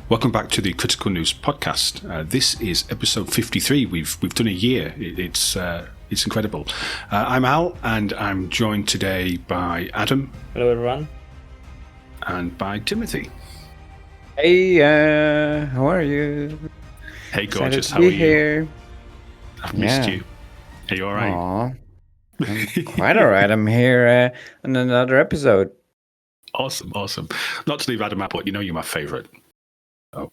Welcome back to the Critical News podcast. This is episode 53. We've done a year. It's incredible. I'm Al, and I'm joined today by Adam. Hello, everyone. And by Timothy. Hey, how are you? Hey, gorgeous. Excited to How be are you? here. I've missed you. Are you all right? Aw, I'm quite all right. I'm here on another episode. Awesome. Not to leave Adam out, but you know you're my favourite. Oh.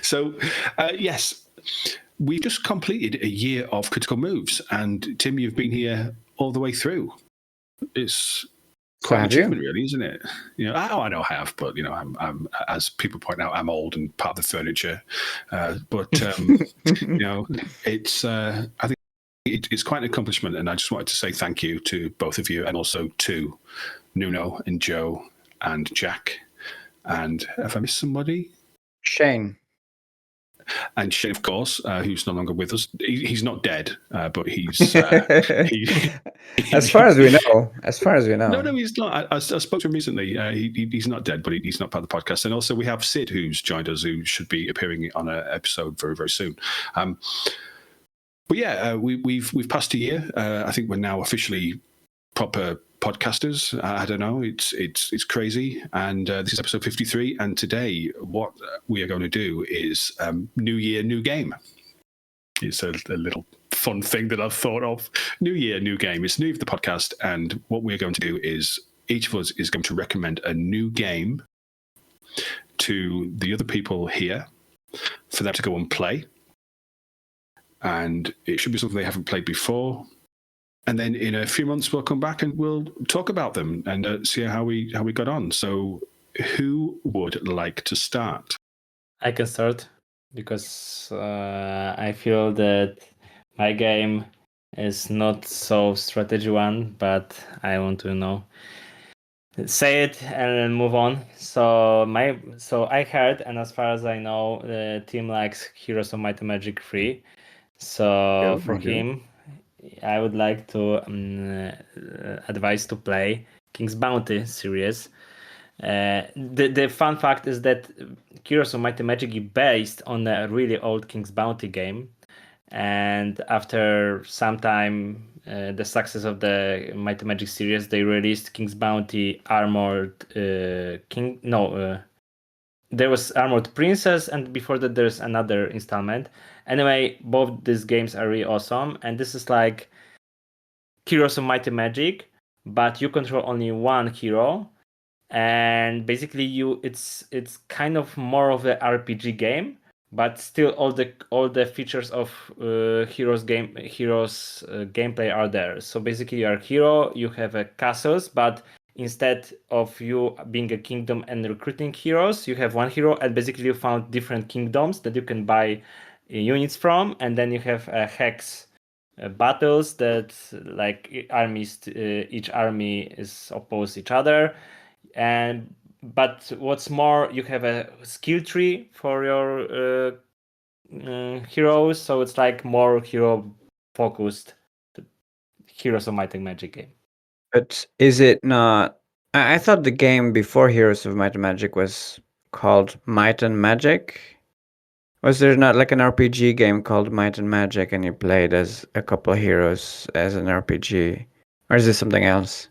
So, yes, we just completed a year of Critical Moves, and Tim, you've been here all the way through. It's quite an achievement, really, isn't it? You know, I know I have, but you know, I'm as people point out, I'm old and part of the furniture. But you know, it's I think it's quite an accomplishment, and I just wanted to say thank you to both of you, and also to Nuno and Joe and Jack. And if I missed somebody, Shane. And Shane, of course, who's no longer with us. He's not dead, but he's. As far as we know. No, he's not. I spoke to him recently. He's not dead, but he's not part of the podcast. And also, we have Sid, who's joined us, who should be appearing on an episode very, very soon. But yeah, we've passed a year. I think we're now officially proper podcasters. I don't know. It's crazy. And this is episode 53. And today, what we are going to do is New Year, New Game. It's a little fun thing that I've thought of. New Year, New Game. It's new for the podcast. And what we're going to do is each of us is going to recommend a new game to the other people here for them to go and play. And it should be something they haven't played before. And then in a few months, we'll come back and we'll talk about them and see how we got on. So who would like to start? I can start because I feel that my game is not so strategy one, but I want to say it and then move on. So I heard, and as far as I know, the team likes Heroes of Might and Magic 3. So for him, I would like to advise to play King's Bounty series. The fun fact is that Heroes of Might and Magic is based on a really old King's Bounty game, and after some time, the success of the Might and Magic series, they released King's Bounty Armored King. No, there was Armored Princess, and before that, there's another installment. Anyway, both these games are really awesome, and this is like Heroes of Might and Magic, but you control only one hero, and basically it's kind of more of an RPG game, but still all the features of Heroes gameplay are there. So basically, you are a hero, you have castles, but instead of you being a kingdom and recruiting heroes, you have one hero, and basically you found different kingdoms that you can buy units from, and then you have a hex battles that like armies. Each army is opposed each other, but what's more, you have a skill tree for your heroes, so it's like more hero focused Heroes of Might and Magic game. But is it not? I thought the game before Heroes of Might and Magic was called Might and Magic. Was there not like an RPG game called Might and Magic, and you played as a couple of heroes as an RPG, or is this something else?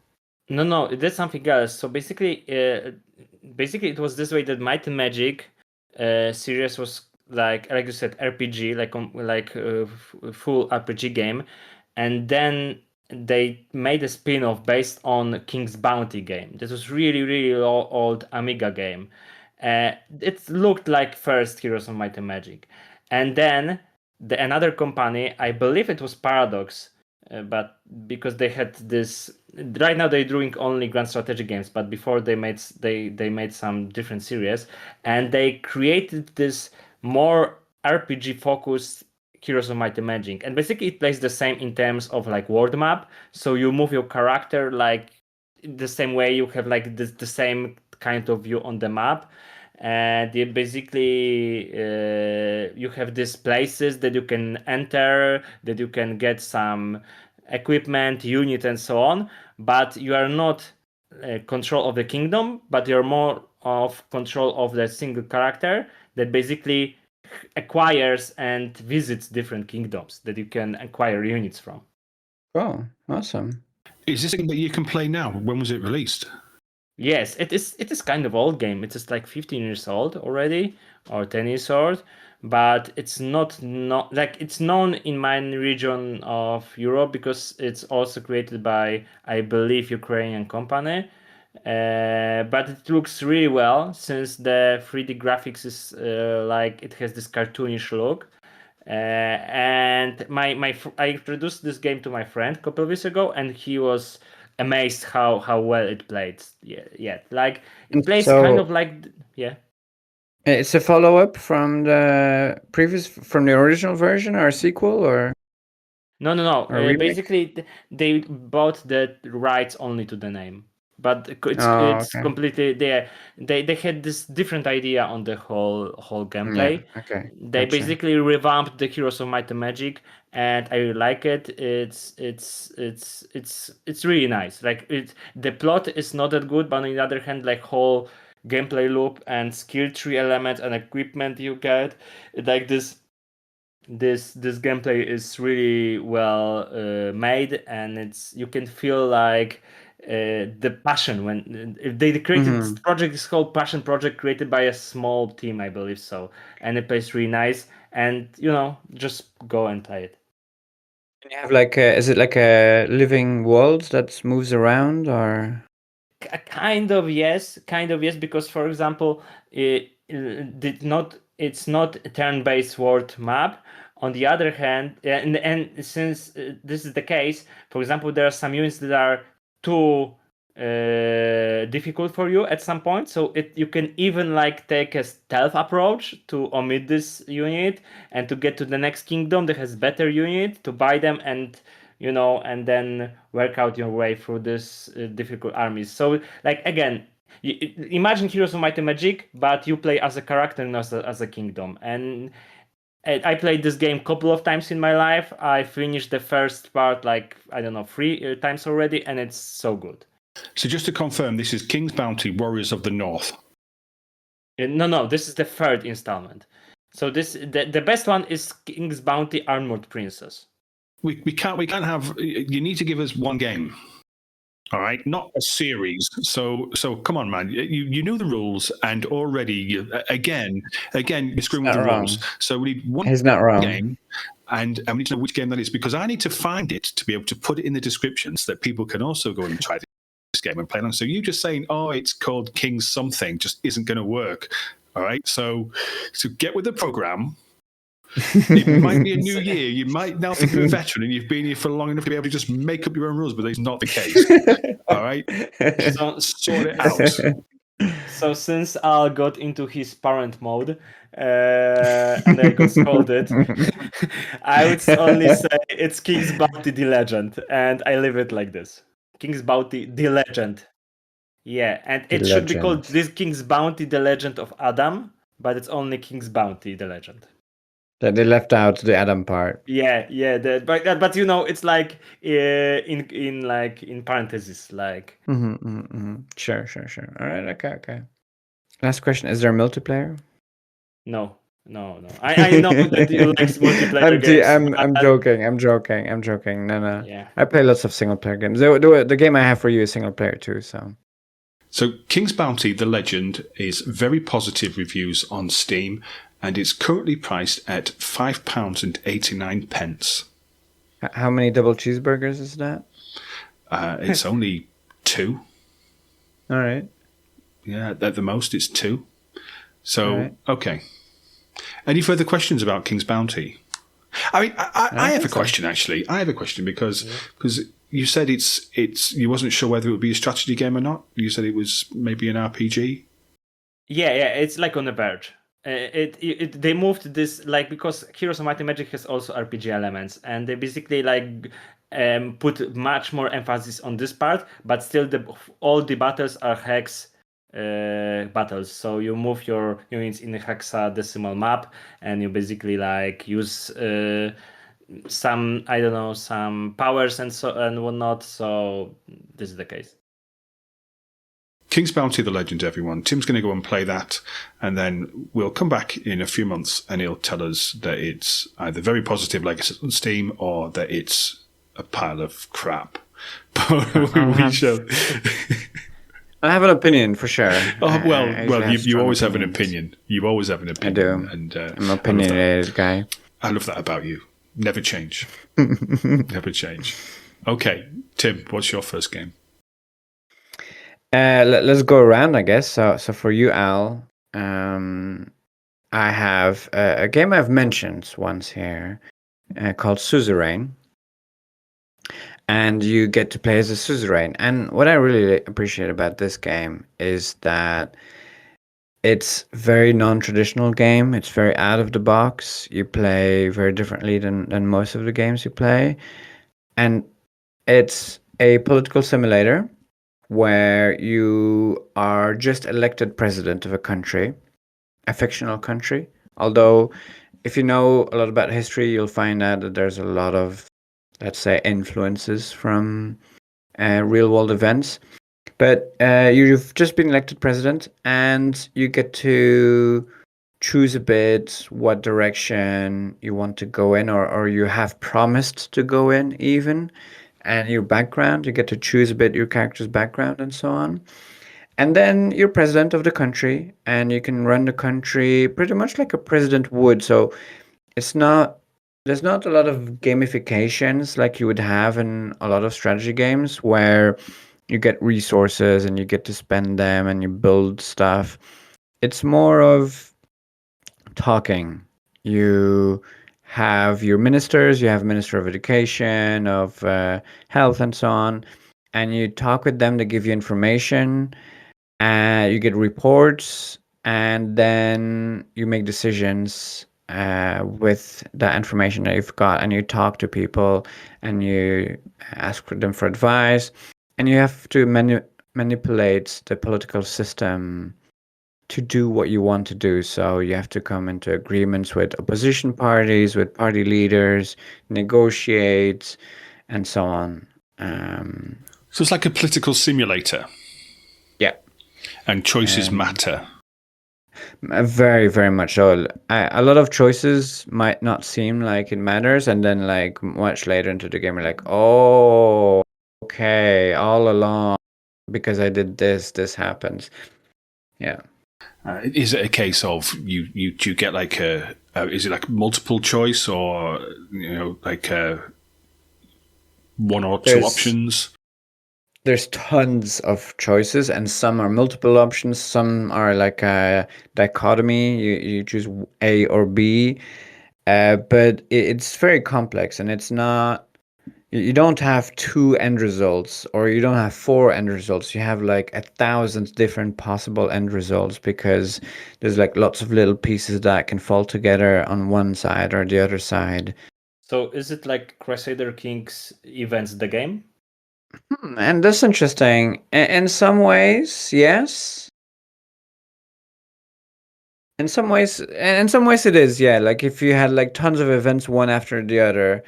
No, that's something else. So basically, it was this way that Might and Magic series was like you said, RPG, like full RPG game, and then they made a spin-off based on King's Bounty game. This was really old Amiga game. It looked like first Heroes of Might and Magic, and then another company, I believe it was Paradox, but because they had this, right now they're doing only grand strategy games, but before they made some different series, and they created this more RPG focused Heroes of Might and Magic, and basically it plays the same in terms of like world map. So you move your character like the same way, you have like the same kind of view on the map, and basically you have these places that you can enter, that you can get some equipment, unit, and so on, but you are not control of the kingdom, but you're more of control of the single character that basically acquires and visits different kingdoms that you can acquire units from. Oh, awesome. Is this a game that you can play now? When was it released? Yes, it is. It is kind of old game. It is like 15 years old already, or 10 years old. But it's not like it's known in my region of Europe because it's also created by, I believe, Ukrainian company. But it looks really well since the 3D graphics is like it has this cartoonish look. And I introduced this game to my friend a couple of weeks ago, and he was amazed how well it played. Yeah, like it And plays so- kind of like yeah. It's a follow-up from the original version, or a sequel, or No. a remake? Basically, they bought the rights only to the name, but it's Oh, it's okay. completely they had this different idea on the whole gameplay. Yeah, okay. They Gotcha. basically revamped the Heroes of Might and Magic, and I really like it. It's really nice. Like the plot is not that good, but on the other hand, like whole gameplay loop and skill tree elements and equipment you get, like this gameplay is really well made, and it's you can feel like the passion when if they created this project is called Passion Project, created by a small team, I believe so, and it plays really nice, and just go and play it. And you have is it like a living world that moves around, or? Kind of yes, because for example it's not a turn-based world map. On the other hand, and since this is the case, for example, there are some units that are too difficult for you at some point, so you can even like take a stealth approach to omit this unit and to get to the next kingdom that has better unit to buy them, and and then work out your way through this difficult armies. So, like again, imagine Heroes of Might and Magic, but you play as a character, not as a kingdom. And I played this game a couple of times in my life. I finished the first part like I don't know 3 times already, and it's so good. So just to confirm, this is King's Bounty: Warriors of the North. No, this is the third installment. So the best one is King's Bounty: Armored Princess. We can't have. You need to give us one game. All right, not a series. So come on, man. You know the rules, and already again you're screwing with not the wrong. rules. So we need one He's not wrong. game, and we need to know which game that is, because I need to find it to be able to put it in the description so that people can also go and try this game and play along. So you just saying, oh, it's called King something, just isn't going to work. All right, so get with the program. It might be a new year. You might now think you're a veteran and you've been here for long enough to be able to just make up your own rules, but that's not the case. All right, So sort it out. So since Al got into his parent mode and I got scolded, I would only say it's King's Bounty the Legend, and I leave it like this. King's Bounty the Legend. Yeah, and The it should be called Legend. this King's Bounty the Legend of Adam, but it's only King's Bounty the Legend. That they left out the Adam part. Yeah, but it's like in parentheses, like. Sure. All right, okay. Last question: is there a multiplayer? No. I know that you like multiplayer games. I'm joking. No. Yeah. I play lots of single player games. The game I have for you is single player too. So King's Bounty: The Legend is very positive reviews on Steam, and it's currently priced at £5.89. How many double cheeseburgers is that? It's only 2. All right. Yeah, at the most it's 2. So Right. okay. Any further questions about King's Bounty? I mean, I have a question actually. I have a question because you said it's you wasn't sure whether it would be a strategy game or not. You said it was maybe an RPG. Yeah, it's like on the verge. They moved this like because Heroes of Might and Magic has also RPG elements, and they basically like put much more emphasis on this part, but still all the battles are hex battles. So you move your units in a hexadecimal map, and you basically like use some some powers and whatnot. So this is the case. King's Bounty: The Legend, everyone. Tim's going to go and play that, and then we'll come back in a few months, and he'll tell us that it's either very positive, like it's on Steam, or that it's a pile of crap. But we shall. I have an opinion for sure. Well, you always have an opinions. opinion. You always have an opinion. I do. And I'm an opinionated guy. I love that about you. Never change. Never change. Okay, Tim, what's your first game? Let's go around, I guess. So for you, Al, I have a game I've mentioned once here called Suzerain. And you get to play as a suzerain. And what I really appreciate about this game is that it's very non-traditional game. It's very out of the box. You play very differently than most of the games you play. And it's a political simulator where you are just elected president of a country, a fictional country. Although, if you know a lot about history, you'll find out that there's a lot of, let's say, influences from real world events. But you've just been elected president, and you get to choose a bit what direction you want to go in, or you have promised to go in, even. And your background, you get to choose a bit your character's background and so on. And then you're president of the country, and you can run the country pretty much like a president would. So it's not there's not a lot of gamifications like you would have in a lot of strategy games where you get resources and you get to spend them and you build stuff. It's more of talking. You have your ministers, you have Minister of Education, of Health, and so on, and you talk with them to give you information. You get reports, and then you make decisions with that information that you've got, and you talk to people, and you ask them for advice, and you have to manipulate the political system to do what you want to do. So you have to come into agreements with opposition parties, with party leaders, negotiate, and so on. So it's like a political simulator. Yeah. And choices matter. Very, very much so. A lot of choices might not seem like it matters, and then like much later into the game, you're like, oh, okay, all along, because I did this happens. Yeah. Is it a case of you get like is it like multiple choice, or like one or two options? There's tons of choices, and some are multiple options. Some are like a dichotomy. You choose A or B, but it's very complex, and it's not. You don't have two end results, or you don't have four end results. You have like 1,000 different possible end results, because there's like lots of little pieces that can fall together on one side or the other side. So is it like Crusader Kings events the game? And that's interesting. In some ways, yes. In some ways it is, yeah. Like if you had like tons of events one after the other,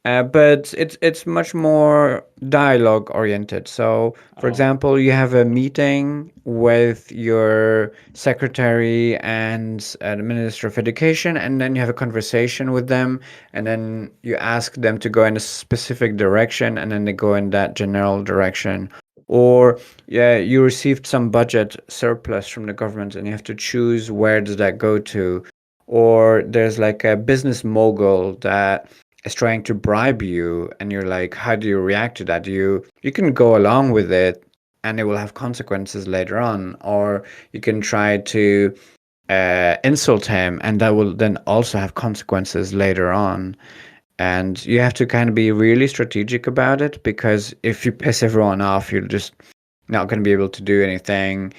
but it's much more dialogue oriented. So, for example, you have a meeting with your secretary and the Minister of Education, and then you have a conversation with them, and then you ask them to go in a specific direction, and then they go in that general direction. Or yeah, you received some budget surplus from the government, and you have to choose where does that go to. Or there's like a business mogul that is trying to bribe you, and you're like, how do you react to that? You can go along with it, and it will have consequences later on, or you can try to insult him, and that will then also have consequences later on. And you have to kind of be really strategic about it, because if you piss everyone off, you're just not going to be able to do anything.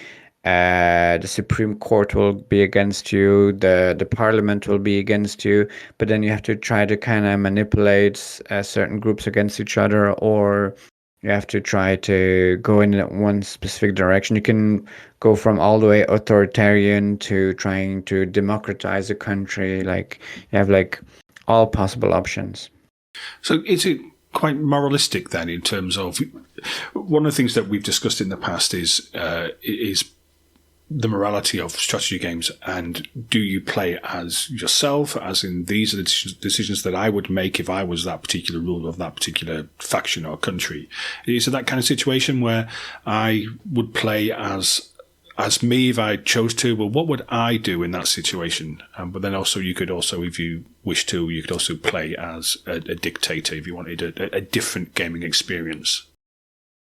The Supreme Court will be against you, the Parliament will be against you, but then you have to try to kind of manipulate certain groups against each other, or you have to try to go in one specific direction. You can go from all the way authoritarian to trying to democratize a country. Like you have like all possible options. So is it quite moralistic then, in terms of one of the things that we've discussed in the past is the morality of strategy games, and do you play as yourself, as in these are the decisions that I would make if I was that particular ruler of that particular faction or country. Is it that kind of situation where I would play as me if I chose to? Well, what would I do in that situation? But then also you could also, if you wish to, you could also play as a dictator if you wanted a different gaming experience.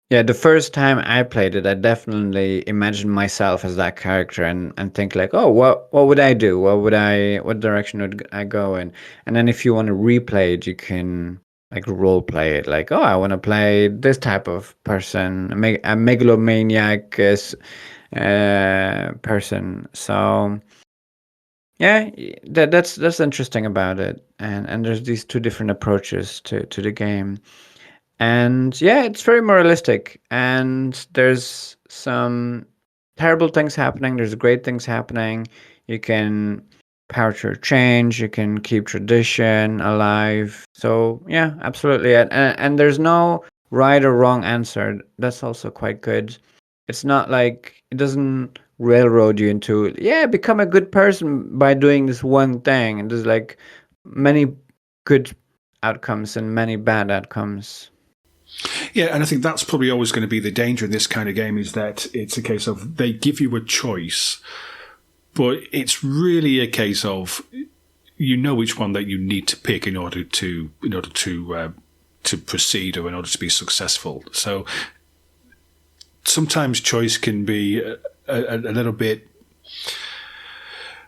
Yeah, the first time I played it, I definitely imagined myself as that character and think like, oh, what would I do? What direction would I go in? And then if you want to replay it, you can like role play it. Like, oh, I want to play this type of person, a megalomaniac person. So yeah, that's interesting about it. And there's these two different approaches to the game. And yeah, it's very moralistic. And there's some terrible things happening. There's great things happening. You can power through change. You can keep tradition alive. So yeah, absolutely. And there's no right or wrong answer. That's also quite good. It's not like it doesn't railroad you into, yeah, become a good person by doing this one thing. And there's like many good outcomes and many bad outcomes. Yeah, and I think that's probably always going to be the danger in this kind of game, is that it's a case of they give you a choice, but it's really a case of you know which one that you need to pick in order to proceed or in order to be successful. So sometimes choice can be a little bit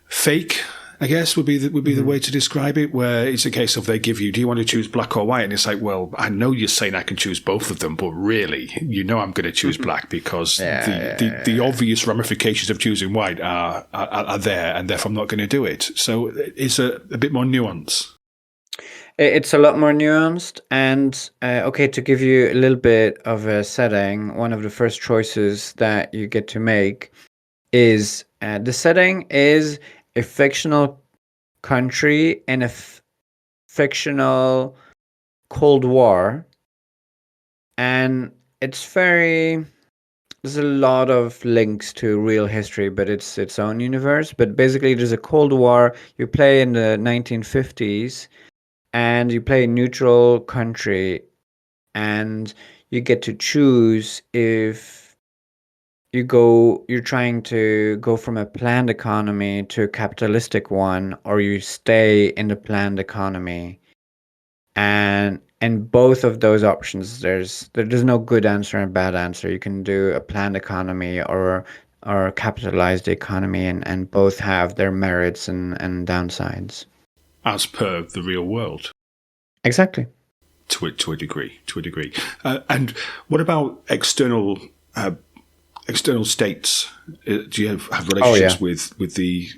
fake, I guess would be the way to describe it, where it's a case of they give you, do you want to choose black or white? And it's like, well, I know you're saying I can choose both of them, but really, you know I'm going to choose black because the obvious ramifications of choosing white are there, and therefore I'm not going to do it. So it's a bit more nuance. It's a lot more nuanced. And okay, to give you a little bit of a setting, one of the first choices that you get to make is the setting is a fictional country in a fictional Cold War. And there's a lot of links to real history, but it's its own universe. But basically, there's a Cold War. You play in the 1950s, and you play a neutral country, and you get to choose if you're trying to go from a planned economy to a capitalistic one, or you stay in the planned economy. And in both of those options, there's no good answer and bad answer. You can do a planned economy or capitalize the economy, and both have their merits and downsides. As per the real world. Exactly. To a degree. And what about external states? Do you have relationships with the...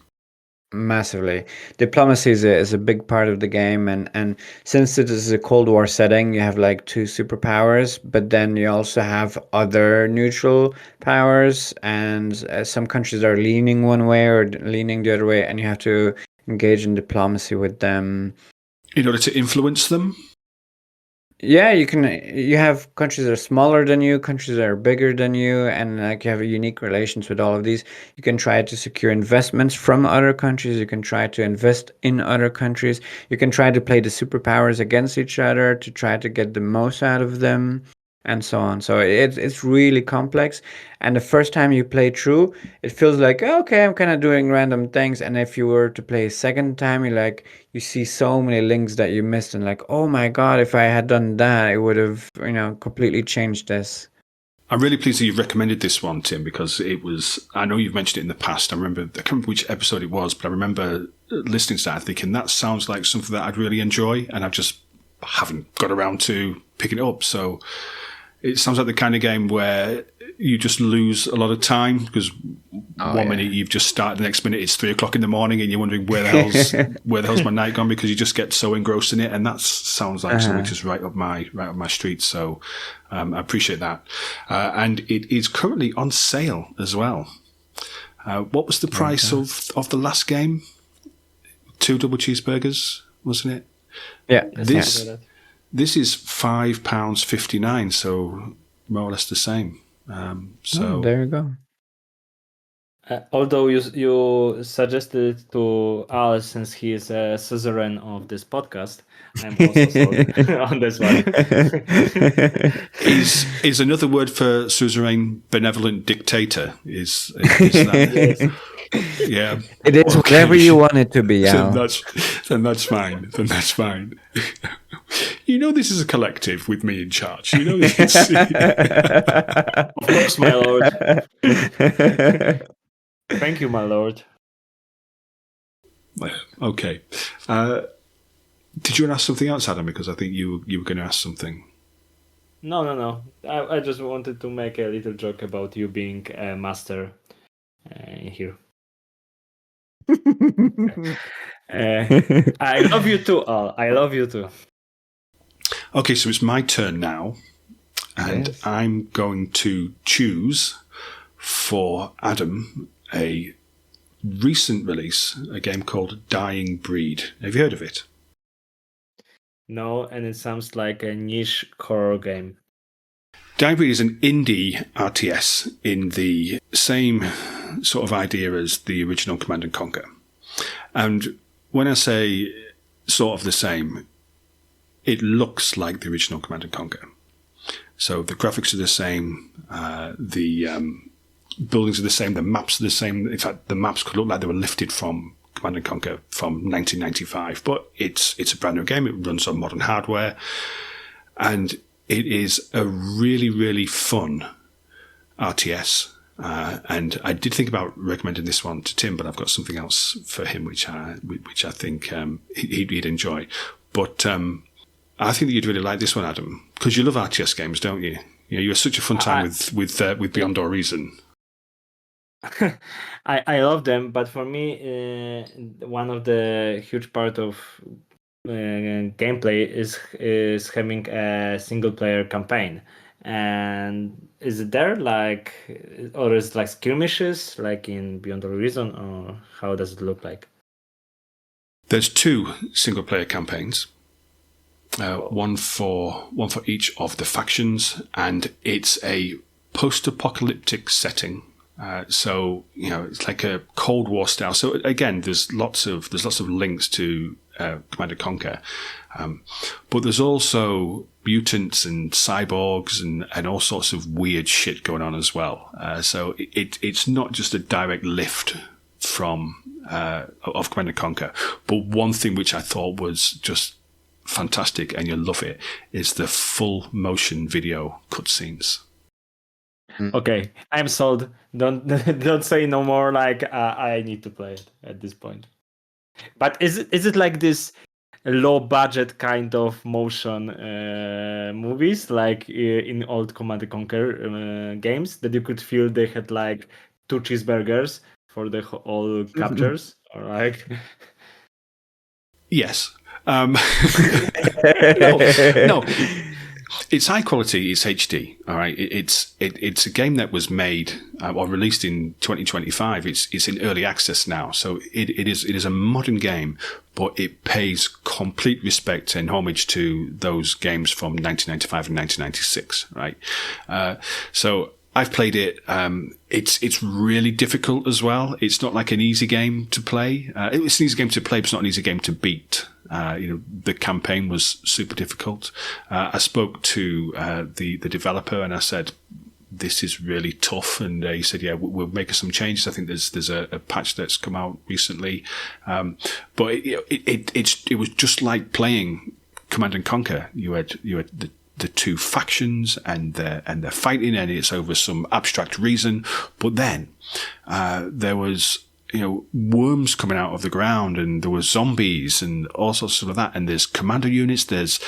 Massively. Diplomacy is a big part of the game, and since it is a Cold War setting, you have like two superpowers, but then you also have other neutral powers, and some countries are leaning one way or leaning the other way, and you have to engage in diplomacy with them in order to influence them. Yeah, you have countries that are smaller than you, countries that are bigger than you, and like you have unique relations with all of these. You can try to secure investments from other countries. You can try to invest in other countries. You can try to play the superpowers against each other to try to get the most out of them, and so on. So it's really complex. And the first time you play through, it feels like, okay, I'm kind of doing random things. And if you were to play a second time, you see so many links that you missed, and like, oh my god, if I had done that, it would have completely changed this. I'm really pleased that you've recommended this one, Tim, because I know you've mentioned it in the past. I can't remember which episode it was, but I remember listening to that and thinking that sounds like something that I'd really enjoy, and I just haven't got around to picking it up. So it sounds like the kind of game where you just lose a lot of time, because minute you've just started, the next minute it's 3:00 in the morning, and you're wondering where the hell's my night gone, because you just get so engrossed in it. And that sounds like something which is right up my street. So I appreciate that. And it is currently on sale as well. What was the price of the last game? 2 double cheeseburgers, wasn't it? Yeah. This is £5.59. So more or less the same. So there you go. Although you suggested to Al, since he is a suzerain of this podcast, I'm also sold on this one. is another word for suzerain benevolent dictator. Is that? Yes. Yeah. It is whatever you want it to be, Then Al. that's fine. Then that's fine. You know, this is a collective with me in charge. You know, it's, Of course, my lord. Thank you, my lord. okay. Did you want to ask something else, Adam? Because I think you were going to ask something. No. I just wanted to make a little joke about you being a master here. I love you too, Al. I love you too. Okay, so it's my turn now, and Yes. I'm going to choose for Adam a recent release, a game called Dying Breed. Have you heard of it? No, and it sounds like a niche horror game. Dying Breed is an indie RTS in the same sort of idea as the original Command and Conquer. And when I say sort of the same, it looks like the original Command and Conquer. So the graphics are the same, the buildings are the same, the maps are the same. In fact, the maps could look like they were lifted from Command and Conquer from 1995, but it's a brand new game. It runs on modern hardware, and it is a really, really fun RTS. And I did think about recommending this one to Tim, but I've got something else for him which I think he'd enjoy. But I think that you'd really like this one, Adam, because you love RTS games, don't you? You know, you had such a fun time with Beyond All Reason. I love them, but for me, one of the huge part of gameplay is having a single player campaign. And is it there like, or is it like skirmishes like in Beyond All Reason, or how does it look like? There's 2 single player campaigns. One for each of the factions, and it's a post-apocalyptic setting. So you know, it's like a Cold War style. So again, there's lots of links to Command and Conquer, but there's also mutants and cyborgs and all sorts of weird shit going on as well. So it's not just a direct lift from of Command and Conquer, but one thing which I thought was just fantastic, and you'll love it, is the full motion video cutscenes. Okay, I'm sold. Don't say no more. Like I need to play it at this point. But is it like this low budget kind of motion movies like in old Command and Conquer games that you could feel they had like 2 cheeseburgers for the all captures, or like? Yes. No, it's high quality. It's HD. All right. It's a game that was made or released in 2025. It's in early access now, so it is a modern game, but it pays complete respect and homage to those games from 1995 and 1996. Right. So I've played it. It's really difficult as well. It's not like an easy game to play. It's an easy game to play, but it's not an easy game to beat. The campaign was super difficult. I spoke to the developer and I said, "This is really tough." And he said, "Yeah, we'll make some changes. I think there's a patch that's come out recently." But it was just like playing Command and Conquer. You had the 2 factions and they're fighting, and it's over some abstract reason. But then there was worms coming out of the ground, and there were zombies and all sorts of that. And there's commander units. There's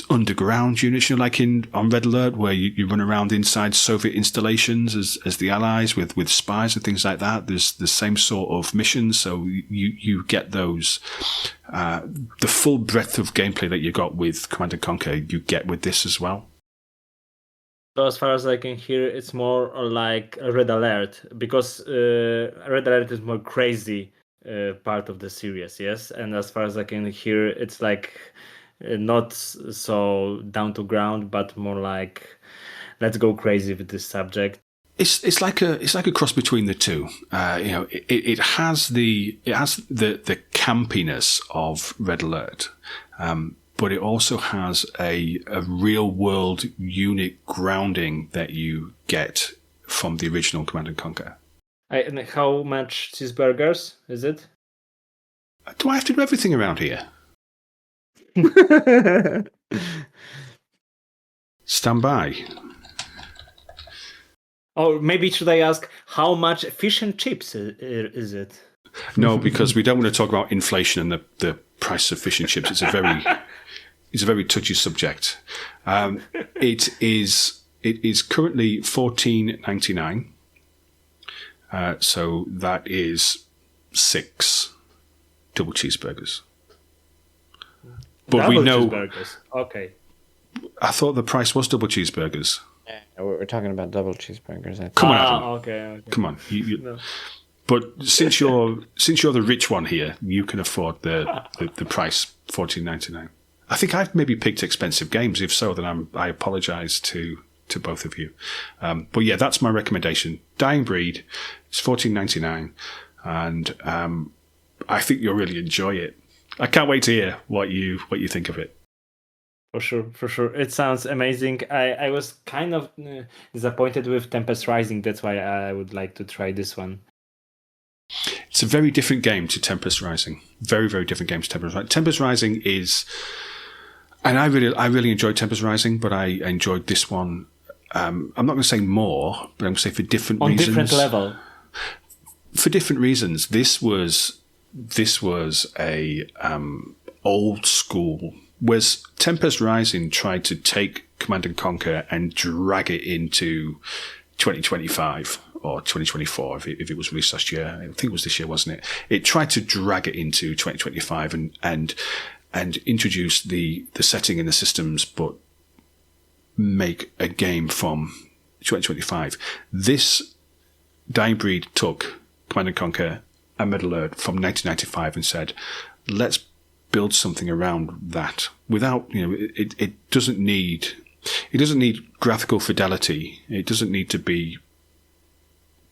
underground units, like on Red Alert, where you run around inside Soviet installations as the Allies with spies and things like that. There's the same sort of missions, so you get those. The full breadth of gameplay that you got with Command and Conquer, you get with this as well. So as far as I can hear, it's more like a Red Alert, because Red Alert is more crazy part of the series, yes? And as far as I can hear, it's like not so down to ground, but more like let's go crazy with this subject. It's like a cross between the two. It has the campiness of Red Alert, but it also has a real world unique grounding that you get from the original Command and Conquer. And how much cheeseburgers is it? Do I have to do everything around here? Stand by. Or maybe should I ask how much fish and chips is it? No, because we don't want to talk about inflation and the price of fish and chips. It's a very touchy subject. It is currently $14.99. So that is 6 double cheeseburgers. But Double we know. cheeseburgers. Okay. I thought the price was double cheeseburgers. Yeah, we're talking about double cheeseburgers. I think. Come on, Adam. Okay. Come on. No. But since you're the rich one here, you can afford the price $14.99. I think I've maybe picked expensive games. If so, then I apologise to both of you. But yeah, that's my recommendation. Dying Breed. It's $14.99, and I think you'll really enjoy it. I can't wait to hear what you think of it. For sure. It sounds amazing. I was kind of disappointed with Tempest Rising. That's why I would like to try this one. It's a very different game to Tempest Rising. Very, very different game to Tempest Rising. Tempest Rising is, and I really enjoyed Tempest Rising, but I enjoyed this one. I'm not going to say more, but I'm going to say for different reasons. On different level. For different reasons. This was a old school. Whereas Tempest Rising tried to take Command and Conquer and drag it into 2025 or 2024 if it was released last year. I think it was this year, wasn't it? It tried to drag it into 2025 and introduce the setting and the systems, but make a game from 2025. This Dying Breed took Command and Conquer and Red Alert from 1995 and said, let's build something around that without, it doesn't need graphical fidelity. It doesn't need to be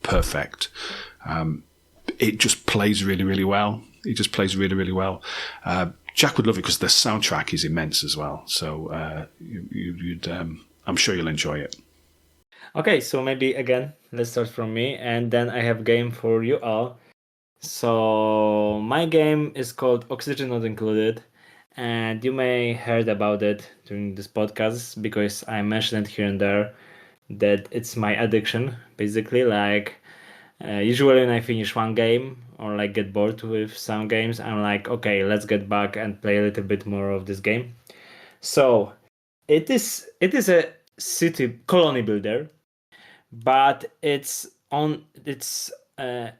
perfect. It just plays really, really well. It just plays really, really well. Jack would love it because the soundtrack is immense as well. So I'm sure you'll enjoy it. Okay, so maybe again, let's start from me, and then I have a game for you all. So my game is called Oxygen Not Included, and you may heard about it during this podcast because I mentioned it here and there that it's my addiction. Basically, like usually when I finish one game or like get bored with some games, I'm like, okay, let's get back and play a little bit more of this game. So it is a city colony builder, but it's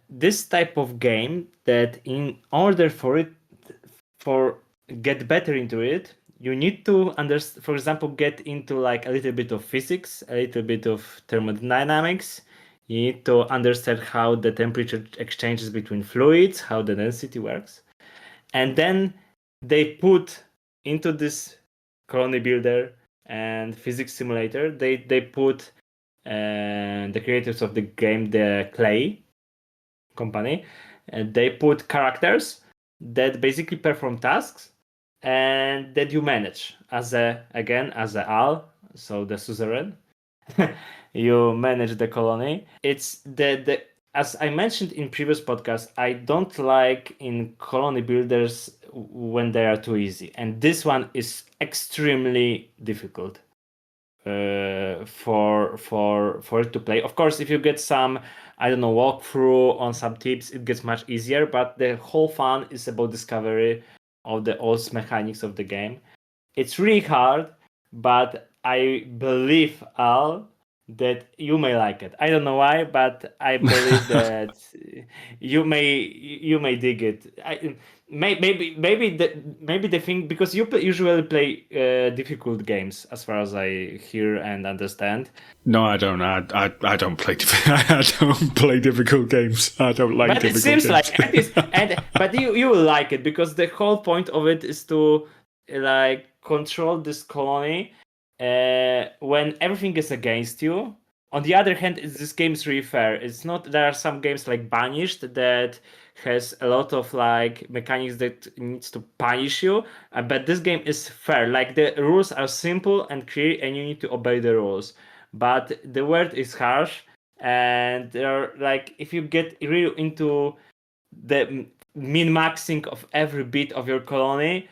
this type of game that in order for get better into it, you need to understand, for example, get into like a little bit of physics, a little bit of thermodynamics. You need to understand how the temperature exchanges between fluids, how the density works. And then they put into this colony builder and physics simulator, they put the creators of the game, the Clay company, they put characters that basically perform tasks and that you manage as a Al, so the suzerain. You manage the colony. It's the as I mentioned in previous podcasts, I don't like in colony builders when they are too easy, and this one is extremely difficult for it to play. Of course, if you get some, I don't know, walkthrough on some tips, it gets much easier, but the whole fun is about discovery of the old mechanics of the game. It's really hard, but I believe, Al, that you may like it. I don't know why, but I believe that you may dig it. Maybe the thing, because you usually play difficult games, as far as I hear and understand. No, I don't. I don't play. I don't play difficult games. I don't like. But difficult it seems games. like it is, but you will like it because the whole point of it is to like control this colony when everything is against you. On the other hand, this game is really fair. It's not. There are some games like Banished that has a lot of like mechanics that needs to punish you, but this game is fair. Like the rules are simple and clear, and you need to obey the rules. But the world is harsh, and there are like if you get really into the min-maxing of every bit of your colony,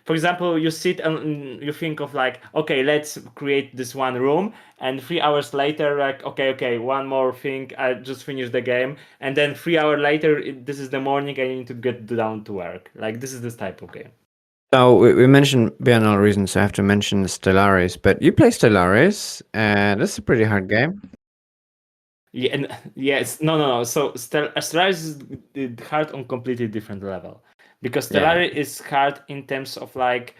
for example, you sit and you think of like, okay, let's create this one room, and 3 hours later, like, okay, one more thing, I just finished the game, and then 3 hours later, this is the morning, I need to get down to work. Like, this is this type of game. So we mentioned beyond all reasons, so I have to mention Stellaris. But you play Stellaris, and that's a pretty hard game. Yeah, and yes, no. So Stellaris is hard on completely different level, because Stellaris is hard in terms of like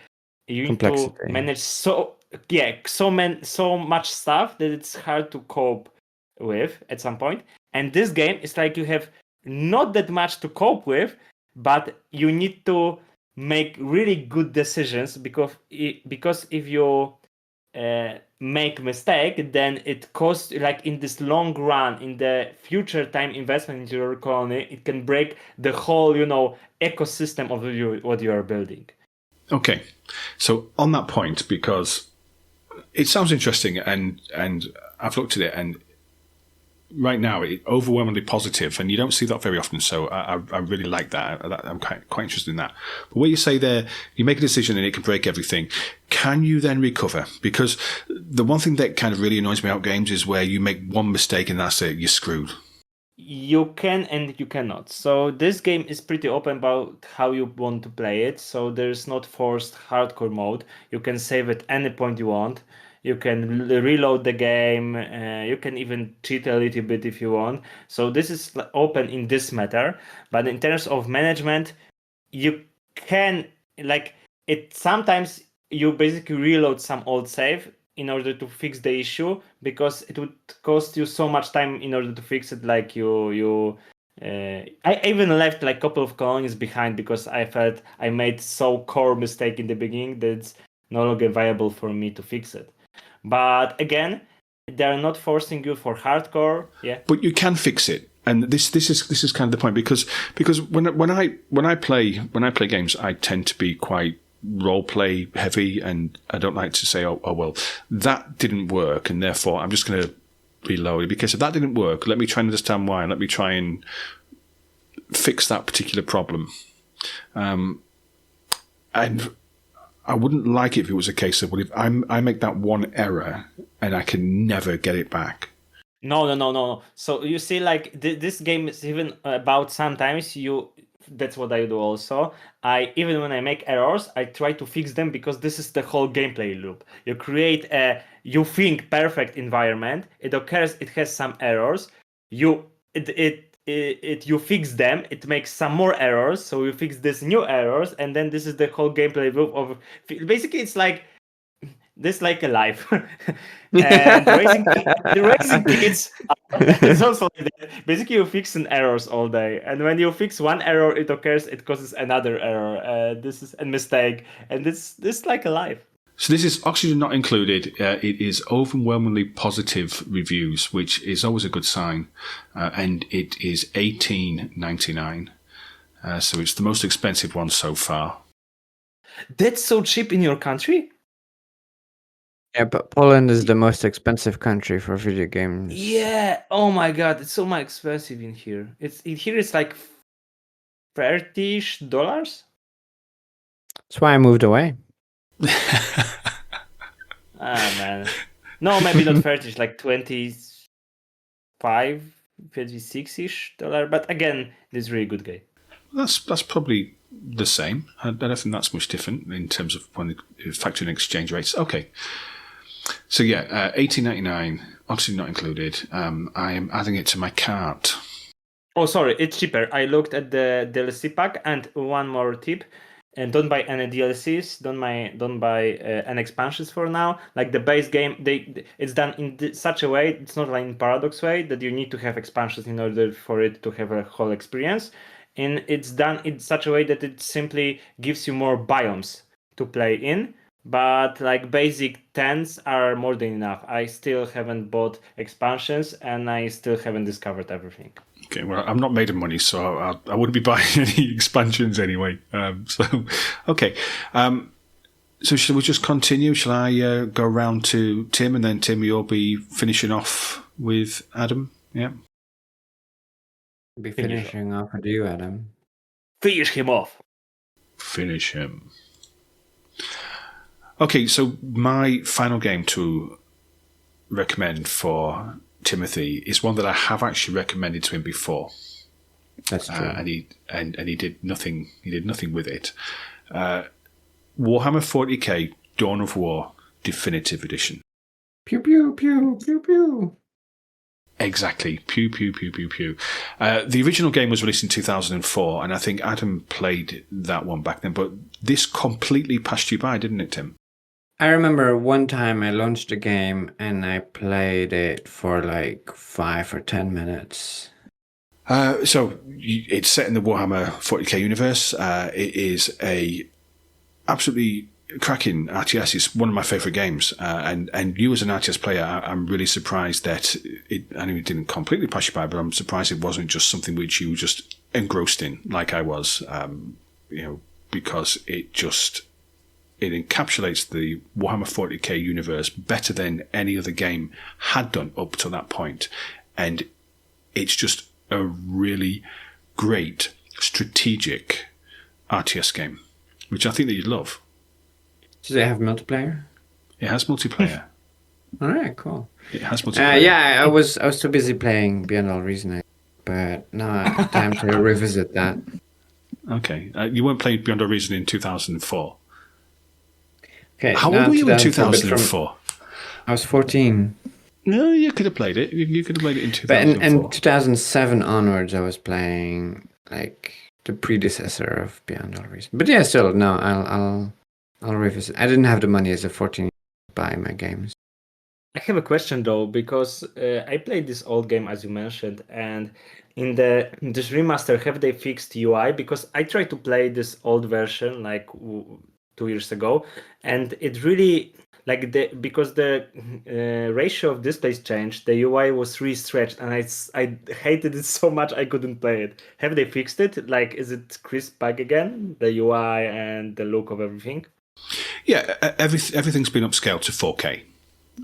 you need to Complexity. manage so much stuff that it's hard to cope with at some point. And this game is like you have not that much to cope with, but you need to make really good decisions because if you make mistake, then it costs, like in this long run, in the future time investment into your colony, it can break the whole ecosystem of what you are building. Okay, so on that point, because it sounds interesting, and I've looked at it, and right now it's overwhelmingly positive, and you don't see that very often. So I really like that. I'm quite interested in that. But what you say there, you make a decision and it can break everything. Can you then recover? Because the one thing that kind of really annoys me about games is where you make one mistake and that's it, you're screwed. You can and you cannot. So this game is pretty open about how you want to play it. So there's not forced hardcore mode. You can save at any point you want. You can reload the game. You can even cheat a little bit if you want. So this is open in this matter. But in terms of management, you can sometimes you basically reload some old save in order to fix the issue, because it would cost you so much time in order to fix it. Like I even left like a couple of colonies behind because I felt I made so core mistake in the beginning that it's no longer viable for me to fix it. But again, they're not forcing you for hardcore. Yeah, but you can fix it. And this is kind of the point, because when I play games, I tend to be quite role play heavy, and I don't like to say, oh well, that didn't work, and therefore I'm just going to reload it, because if that didn't work, let me try and understand why, and let me try and fix that particular problem. And I wouldn't like it if it was a case of, well, if I make that one error and I can never get it back. No. So you see, like this game is even about sometimes that's what I do also. Even when I make errors, I try to fix them, because this is the whole gameplay loop. You create you think perfect environment. It occurs, it has some errors. You fix them. It makes some more errors. So you fix these new errors, and then this is the whole gameplay loop of. Basically, it's like this, like a life. And raising kids it's also like that. Basically you fix errors all day, and when you fix one error, it occurs, it causes another error. This is a mistake, and this like a life. So this is Oxygen Not Included. It is overwhelmingly positive reviews, which is always a good sign. And it is $18.99. So it's the most expensive one so far. That's so cheap in your country? Yeah, but Poland is the most expensive country for video games. Yeah. Oh my god, it's so much expensive in here. It's like $30. That's why I moved away. Ah man. No, maybe not 30, like 25, 26-ish dollar. But again, this is really good game. That's probably the same. I don't think that's much different in terms of when factoring exchange rates. Okay. So yeah, $18.99, Oxygen Not Included. I am adding it to my cart. Oh, sorry, it's cheaper. I looked at the DLC pack, and one more tip: and don't buy any DLCs. Don't buy any expansions for now. Like the base game, it's done in such a way. It's not like in Paradox way that you need to have expansions in order for it to have a whole experience. And it's done in such a way that it simply gives you more biomes to play in. but like basic 10s are more than enough. I still haven't bought expansions, and I still haven't discovered everything. Okay, well, I'm not made of money, so I wouldn't be buying any expansions anyway. Okay. So shall we just continue? Shall I go around to Tim, and then Tim, you'll be finishing off with Adam? Yeah. Be finishing off with you, Adam. Finish him off. Finish him. Okay, so my final game to recommend for Timothy is one that I have actually recommended to him before. That's true. And he did nothing. He did nothing with it. Warhammer 40k Dawn of War Definitive Edition. Pew pew pew pew pew. Exactly. Pew pew pew pew pew. The original game was released in 2004, and I think Adam played that one back then. But this completely passed you by, didn't it, Tim? I remember one time I launched a game and I played it for like 5 or 10 minutes. So it's set in the Warhammer 40k universe. It is a absolutely cracking RTS. It's one of my favourite games. And you as an RTS player, I'm really surprised that I know it didn't completely pass you by, but I'm surprised it wasn't just something which you were just engrossed in, like I was. Because it encapsulates the Warhammer 40k universe better than any other game had done up to that point. And it's just a really great strategic RTS game, which I think that you'd love. Does it have multiplayer? It has multiplayer. All right, cool. It has multiplayer. Yeah, I was too busy playing Beyond All Reasoning, but now it's time to revisit that. Okay. You weren't playing Beyond All Reason in 2004. Okay. How old were you in 2004? I was 14. No, you could have played it. You could have played it in 2004. But in 2007 onwards, I was playing like the predecessor of Beyond All Reason. But yeah, still, no, I'll revisit. I didn't have the money as a 14 to buy my games. I have a question though, because I played this old game as you mentioned, and in this remaster, have they fixed UI? Because I tried to play this old version like 2 years ago, and it really because the ratio of displays changed, the UI was really stretched, and I hated it so much I couldn't play it. Have they fixed it? Like, is it crisp back again, the UI and the look of everything? Yeah, everything's been upscaled to 4K.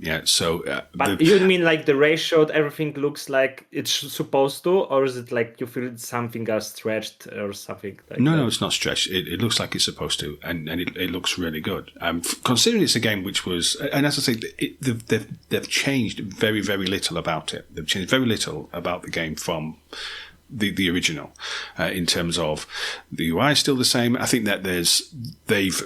Yeah, so... but you mean like the ratio, everything looks like it's supposed to, or is it like you feel something got stretched or something like that? No, it's not stretched. It looks like it's supposed to, and it looks really good. Considering it's a game which was... And as I say, they've changed very, very little about it. They've changed very little about the game from the original in terms of the UI is still the same. I think that they've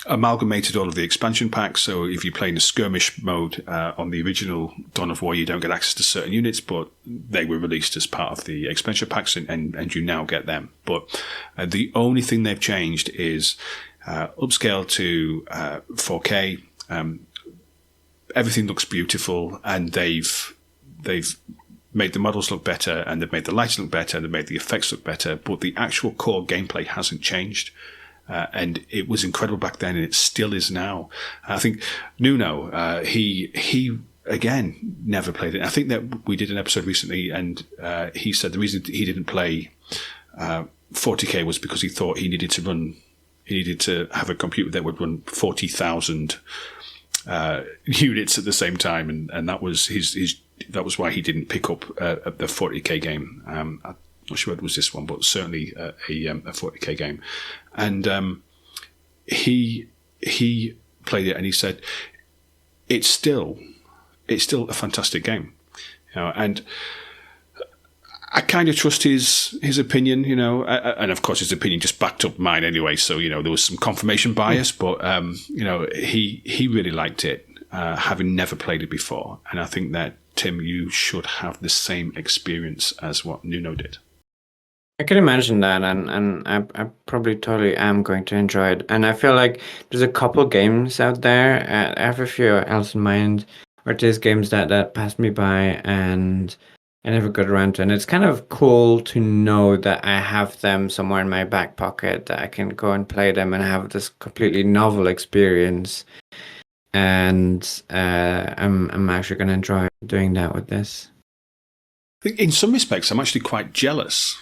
amalgamated all of the expansion packs, so if you play in a skirmish mode on the original Dawn of War, you don't get access to certain units, but they were released as part of the expansion packs, and you now get them. But the only thing they've changed is upscale to 4K. Everything looks beautiful, and they've made the models look better, and they've made the lights look better, and they've made the effects look better, but the actual core gameplay hasn't changed. And it was incredible back then, and it still is now. I think Nuno, he again never played it. I think that we did an episode recently, and he said the reason he didn't play 40k was because he thought he needed to have a computer that would run 40,000 units at the same time, and that was that was why he didn't pick up the 40k game. I'm not sure whether it was this one, but certainly a 40k game. And he played it, and he said it's still a fantastic game, and I kind of trust his opinion, and of course his opinion just backed up mine anyway. So there was some confirmation bias, but he really liked it, having never played it before, and I think that Tim, you should have the same experience as what Nuno did. I can imagine that, and I probably totally am going to enjoy it. And I feel like there's a couple games out there. I have a few else in mind, or there's games that passed me by, and I never got around to, and it's kind of cool to know that I have them somewhere in my back pocket that I can go and play them and have this completely novel experience. And I'm actually going to enjoy doing that with this. In some respects, I'm actually quite jealous.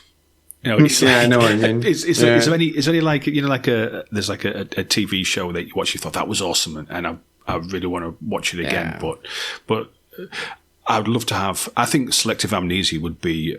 It's I know what you mean. Is there any like there's like a TV show that you watch, you thought that was awesome, and I really want to watch it again, but I would love to have. I think Selective Amnesia would be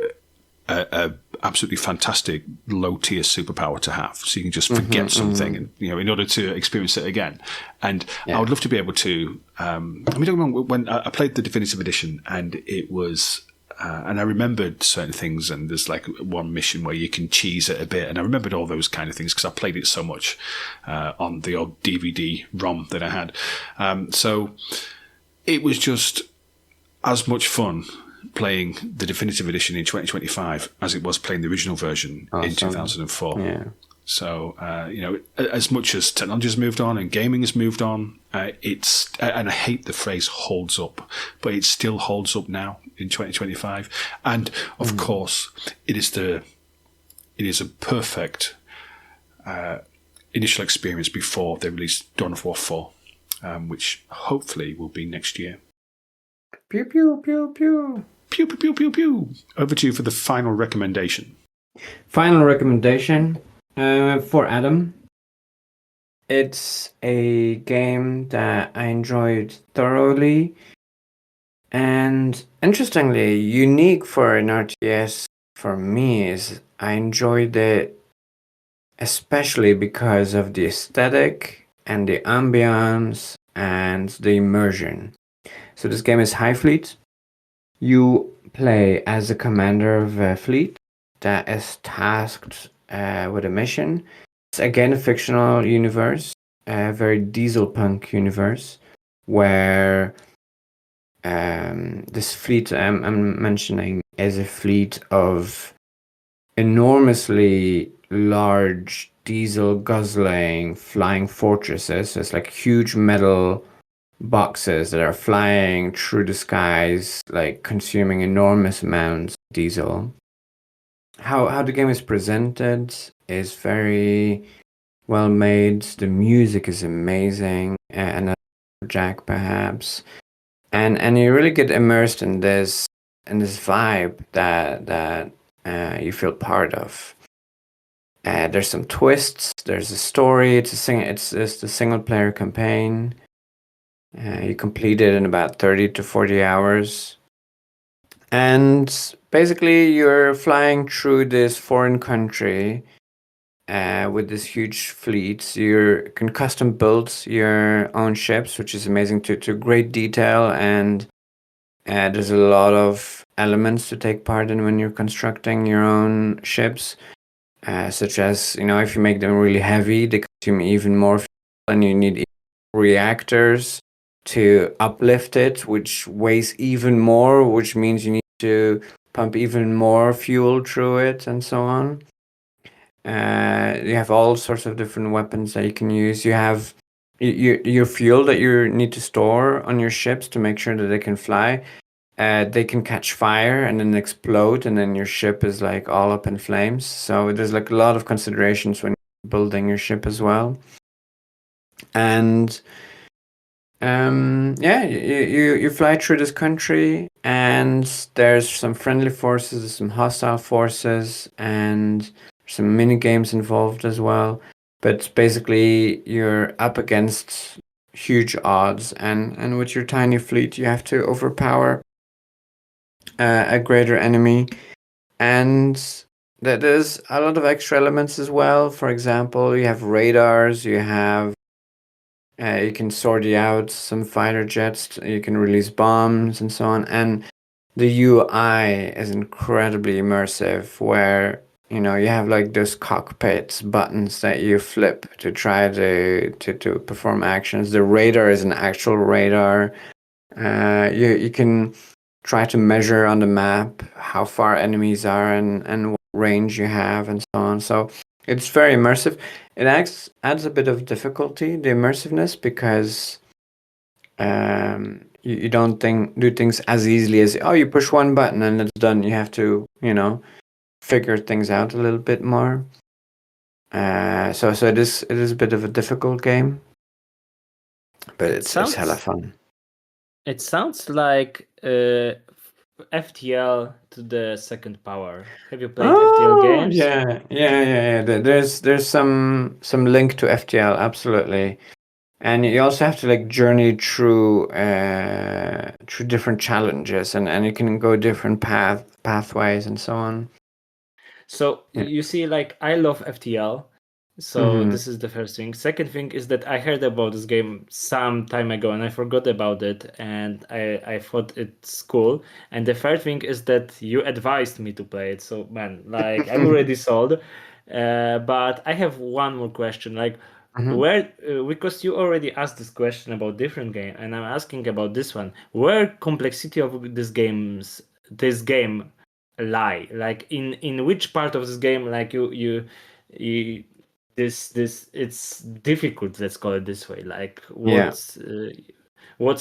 a absolutely fantastic low tier superpower to have, so you can just forget something, and in order to experience it again. And I would love to be able to. Don't get me wrong, when I played the Definitive Edition, and it was. And I remembered certain things, and there's like one mission where you can cheese it a bit, and I remembered all those kind of things because I played it so much on the old DVD ROM that I had. So it was just as much fun playing the Definitive Edition in 2025 as it was playing the original version in 2004. Yeah. So, as much as technology has moved on and gaming has moved on, and I hate the phrase holds up, but it still holds up now in 2025. And of course, it is a perfect initial experience before they release Dawn of War 4, which hopefully will be next year. Pew, pew, pew, pew. Pew, pew, pew, pew, pew. Over to you for the final recommendation. Final recommendation for Adam. It's a game that I enjoyed thoroughly, and interestingly, unique for an RTS for me is I enjoyed it especially because of the aesthetic and the ambience and the immersion. So this game is High Fleet. You play as a commander of a fleet that is tasked with a mission. It's again a fictional universe, a very diesel punk universe, where this fleet I'm mentioning is a fleet of enormously large diesel guzzling flying fortresses. So it's like huge metal boxes that are flying through the skies, like consuming enormous amounts of diesel. How the game is presented is very well made. The music is amazing, and Jack perhaps, and you really get immersed in this vibe that you feel part of. There's some twists. There's a story. It's a single player campaign. You complete it in about 30 to 40 hours. And basically, you're flying through this foreign country with this huge fleet. You can custom build your own ships, which is amazing to great detail. And there's a lot of elements to take part in when you're constructing your own ships, such as, if you make them really heavy, they consume even more fuel, and you need reactors to uplift it, which weighs even more, which means you need to pump even more fuel through it, and so on. You have all sorts of different weapons that you can use. You have your fuel that you need to store on your ships to make sure that they can fly. They can catch fire and then explode, and then your ship is like all up in flames. So there's like a lot of considerations when you're building your ship as well. And you fly through this country, and there's some friendly forces, some hostile forces, and some mini games involved as well. But basically, you're up against huge odds, and with your tiny fleet, you have to overpower a greater enemy. And there's a lot of extra elements as well. For example, you have radars, you can sortie out some fighter jets, you can release bombs and so on. And the UI is incredibly immersive, where you have like those cockpit buttons that you flip to try to perform actions. The radar is an actual radar. You can try to measure on the map how far enemies are and what range you have and so on. So it's very immersive. It adds a bit of difficulty, the immersiveness, because you don't do things as easily as, oh, you push one button and it's done. You have to, figure things out a little bit more. So it is a bit of a difficult game, but it's hella fun. It sounds like FTL to the second power. Have you played FTL games? Yeah. There's some link to FTL, absolutely. And you also have to like journey through different challenges, and you can go different pathways and so on. So Yeah. you see, like, I love FTL. So this is the first thing. Second thing is that I heard about this game some time ago and I forgot about it, and I thought it's cool. And the third thing is that you advised me to play it. So man, like, I'm already sold. But I have one more question. Like, where because you already asked this question about different game, and I'm asking about this one. Where complexity of this game lie? Like, in which part of this game, like, you this it's difficult, let's call it this way. Like, what's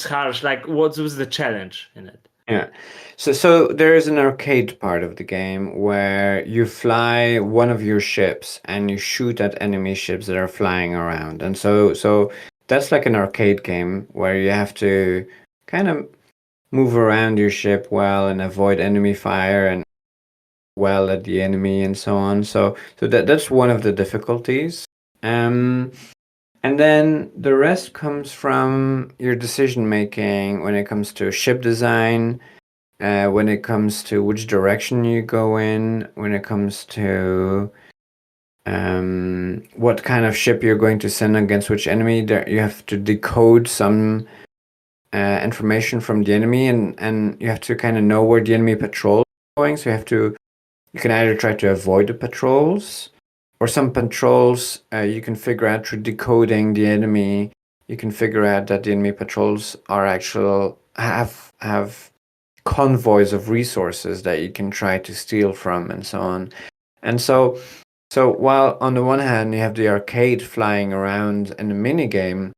harsh, like, what was the challenge in it? Yeah. So there is an arcade part of the game where you fly one of your ships and you shoot at enemy ships that are flying around. And so that's like an arcade game where you have to kind of move around your ship well and avoid enemy fire and well at the enemy and so on. So that's one of the difficulties. And then the rest comes from your decision making when it comes to ship design, when it comes to which direction you go in, when it comes to what kind of ship you're going to send against which enemy. There, you have to decode some information from the enemy, and you have to kind of know where the enemy patrol is going. So you can either try to avoid the patrols, or some patrols you can figure out through decoding the enemy. You can figure out that the enemy patrols are have convoys of resources that you can try to steal from and so on. And so while on the one hand you have the arcade flying around in the mini game,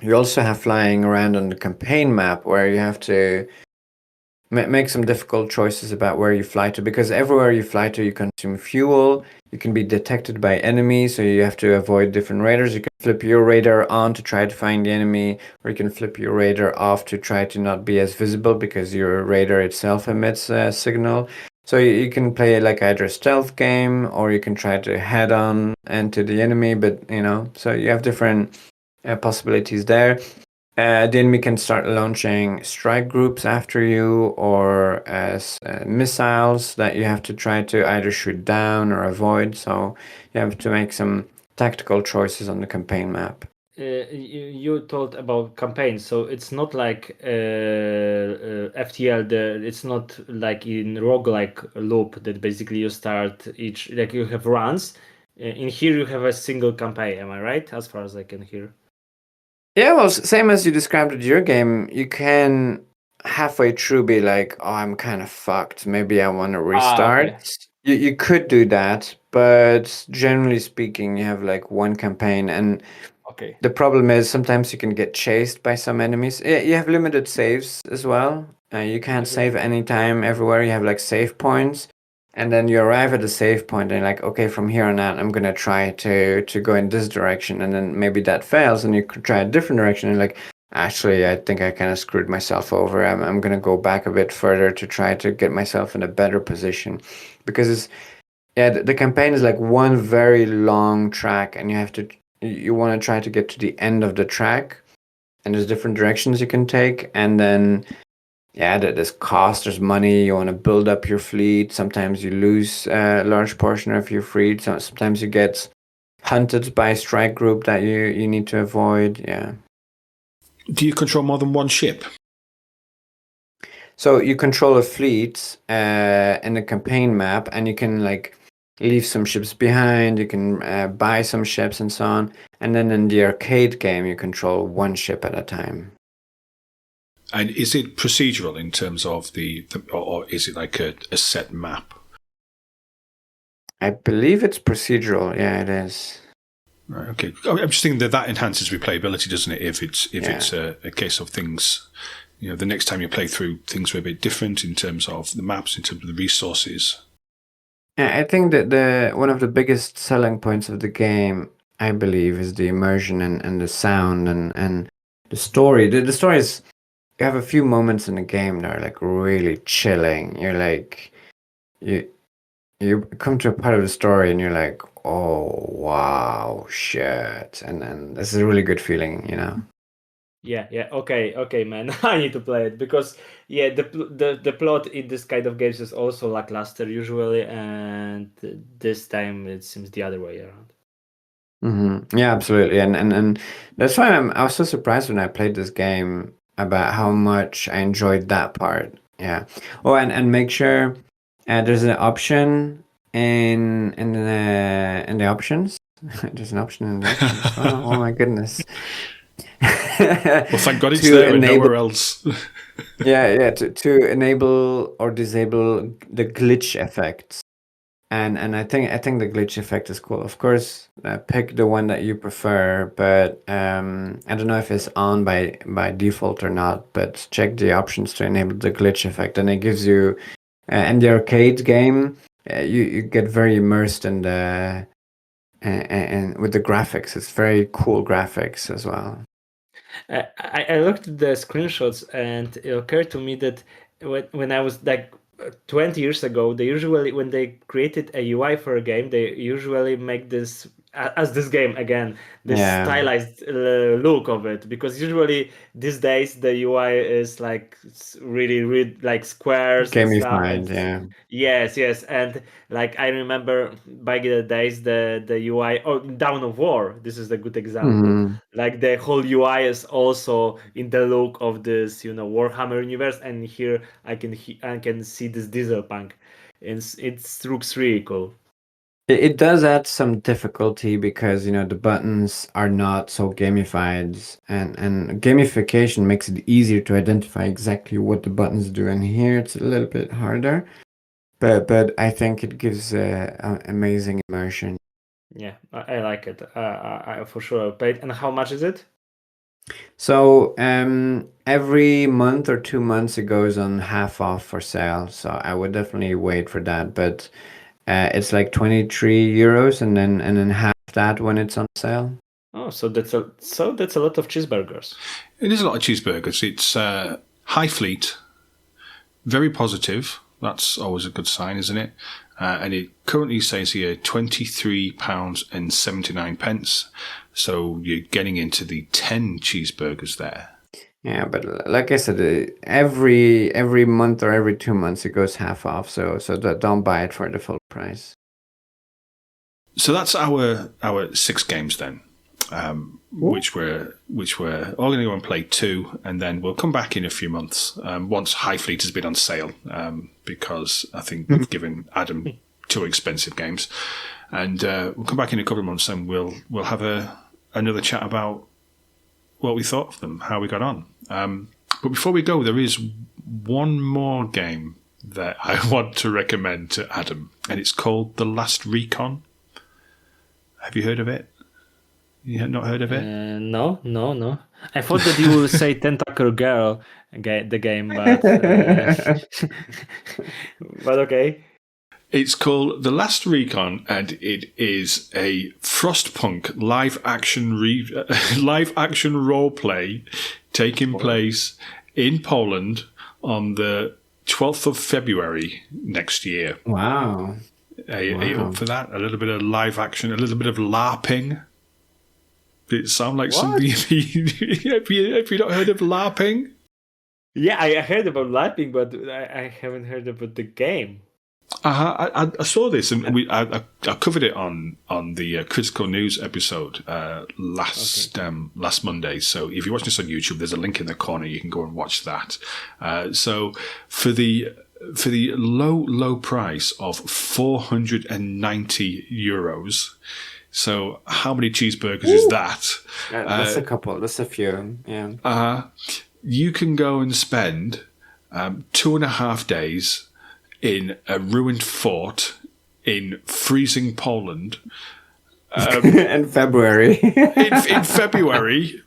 you also have flying around on the campaign map where you have to make some difficult choices about where you fly to, because everywhere you fly to you consume fuel, you can be detected by enemies, so you have to avoid different radars. You can flip your radar on to try to find the enemy, or you can flip your radar off to try to not be as visible because your radar itself emits a signal. So you can play like either a stealth game, or you can try to head on into the enemy, but so you have different possibilities there. The enemy can start launching strike groups after you, or as missiles that you have to try to either shoot down or avoid. So you have to make some tactical choices on the campaign map. You told about campaign, so it's not like FTL. It's not like in roguelike loop that basically you start each, like, you have runs. In here you have a single campaign. Am I right? As far as I can hear. Yeah, well, same as you described with your game, you can halfway through be like, oh, I'm kind of fucked. Maybe I want to restart. Okay. You could do that, but generally speaking, you have like one campaign, and Okay. the problem is sometimes you can get chased by some enemies. Yeah, you have limited saves as well. You can't save anytime everywhere. You have like save points, and then you arrive at the save point and you're like, okay, from here on out, I'm gonna try to go in this direction, and then maybe that fails, and you could try a different direction, and like, actually, I think I kind of screwed myself over. I'm gonna go back a bit further to try to get myself in a better position, because the campaign is like one very long track, and you want to try to get to the end of the track, and there's different directions you can take, and then there's cost, there's money. You want to build up your fleet. Sometimes you lose a large portion of your fleet. So sometimes you get hunted by a strike group that you need to avoid. Yeah. Do you control more than one ship? So you control a fleet in the campaign map, and you can like leave some ships behind. You can buy some ships and so on. And then in the arcade game, you control one ship at a time. And is it procedural in terms of or is it like a set map? I believe it's procedural. Yeah, it is. Right. Okay. I'm just thinking that enhances replayability, doesn't it? If it's a case of things the next time you play through, things were a bit different in terms of the maps, in terms of the resources. I think that one of the biggest selling points of the game, I believe, is the immersion and the sound and the story. The story is, you have a few moments in the game that are like really chilling. You're like, you come to a part of the story and you're like, oh wow, shit, and then this is a really good feeling, Yeah, okay, man. I need to play it because the plot in this kind of games is also lackluster usually, and this time it seems the other way around. Yeah, absolutely, and that's why I was so surprised when I played this game about how much I enjoyed that part. Yeah. Oh, and make sure there's an option in the options. There's an option in the options. Oh my goodness. Well, thank God it's To there and enable- nowhere else. yeah, to enable or disable the glitch effects. And I think the glitch effect is cool. Of course, pick the one that you prefer, but I don't know if it's on by default or not. But check the options to enable the glitch effect, and it gives you in the arcade game. You get very immersed in the and with the graphics. It's very cool graphics as well. I looked at the screenshots and it occurred to me that when I was like 20 years ago, they usually, when they created a UI for a game, they usually make this as this game again, this Yeah. stylized look of it, because usually these days the UI is like really like squares and stuff. Gamified, yeah. Yes, and like I remember back in the days, the UI, or Dawn of War, this is a good example. Mhm. Like the whole UI is also in the look of this, Warhammer universe, and here I can see this diesel punk. It looks really cool. It does add some difficulty because the buttons are not so gamified, and gamification makes it easier to identify exactly what the buttons do. And here it's a little bit harder, but I think it gives amazing immersion. Yeah, I like it. I for sure paid. And how much is it? So every month or 2 months it goes on half off for sale. So I would definitely wait for that. But it's like 23 euros, and then half that when it's on sale. Oh, so that's a lot of cheeseburgers. It is a lot of cheeseburgers. It's high fleet, very positive. That's always a good sign, isn't it? And it currently says here £23.79. So you're getting into the 10 cheeseburgers there. Yeah, but like I said, every month or every 2 months it goes half off. So don't buy it for the full price. So that's our 6 games then, which we're all going to go and play 2, and then we'll come back in a few months once High Fleet has been on sale, because I think we've given Adam 2 expensive games, and we'll come back in a couple of months and we'll have another chat about what we thought of them, how we got on. But before we go, there is one more game that I want to recommend to Adam, and it's called The Last Recon. Have you heard of it? You have not heard of it? No. I thought that you would say Tentacle Girl, the game, but but okay. It's called The Last Recon, and it is a Frostpunk live action role play taking place in Poland on the 12th of February next year. Wow. Are you up for that? A little bit of live action, a little bit of LARPing. Did it sound like something? Have you not heard of LARPing? Yeah, I heard about LARPing, but I haven't heard about the game. I saw this, and I covered it on the Critical News episode last Monday. So if you're watching this on YouTube, there's a link in the corner. You can go and watch that. So for the low price of €490. So how many cheeseburgers is that? That's a couple. That's a few. Yeah. You can go and spend 2.5 days in a ruined fort in freezing Poland in February. in February,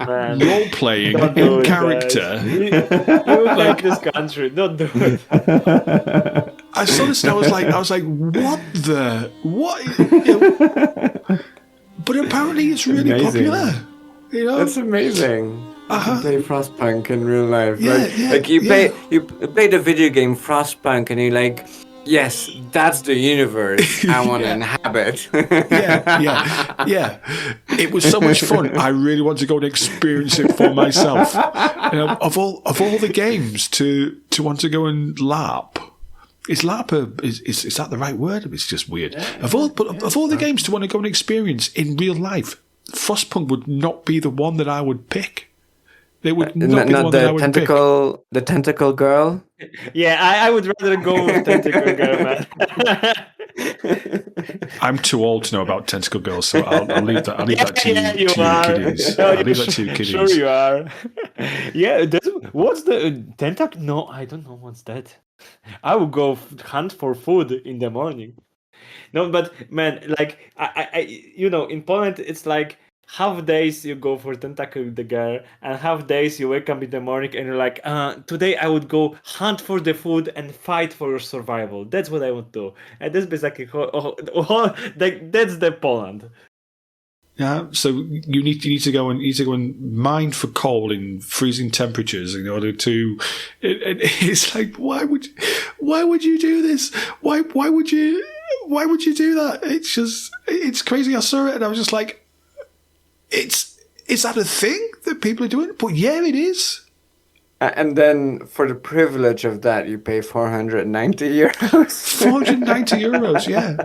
Man, role playing don't do in it, character. guys. You hate this country. Don't do it. I saw this and I was like, what? You know, but apparently it's really Amazing. popular. You know, That's amazing. You can play Frostpunk in real life. Yeah, Like, yeah, like you yeah. play the video game Frostpunk, and you're like, yes, that's the universe I want to inhabit. yeah. It was so much fun. I really want to go and experience it for myself. You know, of all the games to want to go and LARP. Is LARP is that the right word? It's just weird. Of all the games to want to go and experience in real life, Frostpunk would not be the one that I would pick. It would not be the one that I would pick. The tentacle girl. Yeah, I would rather go with Tentacle Girl, man. I'm too old to know about Tentacle Girls, so I'll leave that. I'll leave that to you kiddies. No, I'll leave that to you kiddies. Sure you are. Yeah, what's the tentacle? No, I don't know what's that. I would go hunt for food in the morning. No, but man, like I in Poland it's like half days you go for Tentacle the Girl, and half days you wake up in the morning and you're like, today I would go hunt for the food and fight for your survival. That's what I would do. And that's basically that's the Poland. Yeah, so you need to go and mine for coal in freezing temperatures in order to. It's like why would you do this? Why would you do that? It's crazy. I saw it and I was just like, is that a thing that people are doing? But yeah, it is. And then for the privilege of that, you pay 490 euros. 490 euros, yeah.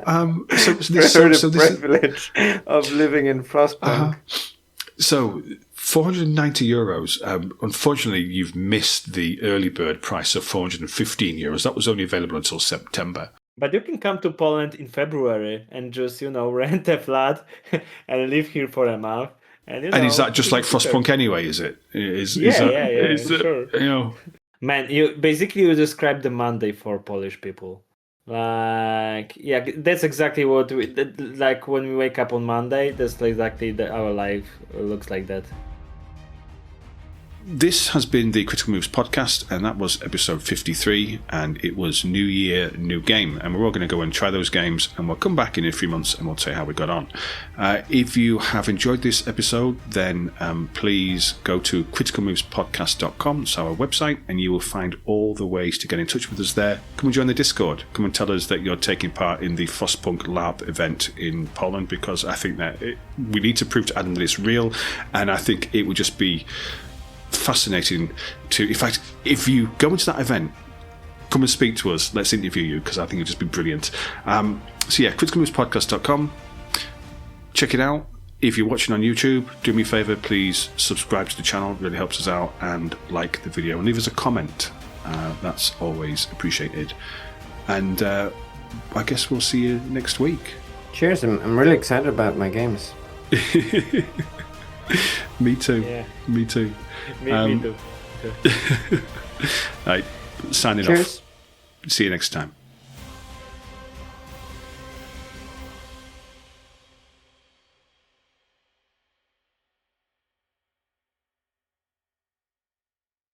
So the privilege of living in Frostpunk. So 490 euros. Unfortunately, you've missed the early bird price of 415 euros. That was only available until September. But you can come to Poland in February and just, rent a flat and live here for a month. And is that just like Frostpunk anyway, is it? Sure. Man, you describe the Monday for Polish people. Like, yeah, that's exactly what like when we wake up on Monday, that's exactly our life looks like that. This has been the Critical Moves podcast, and that was episode 53, and it was New Year, New Game, and we're all going to go and try those games, and we'll come back in a few months and we'll tell you how we got on. If you have enjoyed this episode, then please go to criticalmovespodcast.com, it's our website, and you will find all the ways to get in touch with us there. Come and join the Discord. Come and tell us that you're taking part in the Frostpunk LARP event in Poland, because I think that we need to prove to Adam that it's real, and I think it would just be fascinating to, in fact, if you go into that event, come and speak to us, let's interview you, because I think it'll just be brilliant. So yeah, criticalmovespodcast.com, check it out. If you're watching on YouTube, do me a favor, please subscribe to the channel, it really helps us out, and like the video and leave us a comment. That's always appreciated. And I guess we'll see you next week. Cheers, I'm really excited about my games. Me too. Yeah. Me too. Me too. Right, signing Cheers. off. See you next time.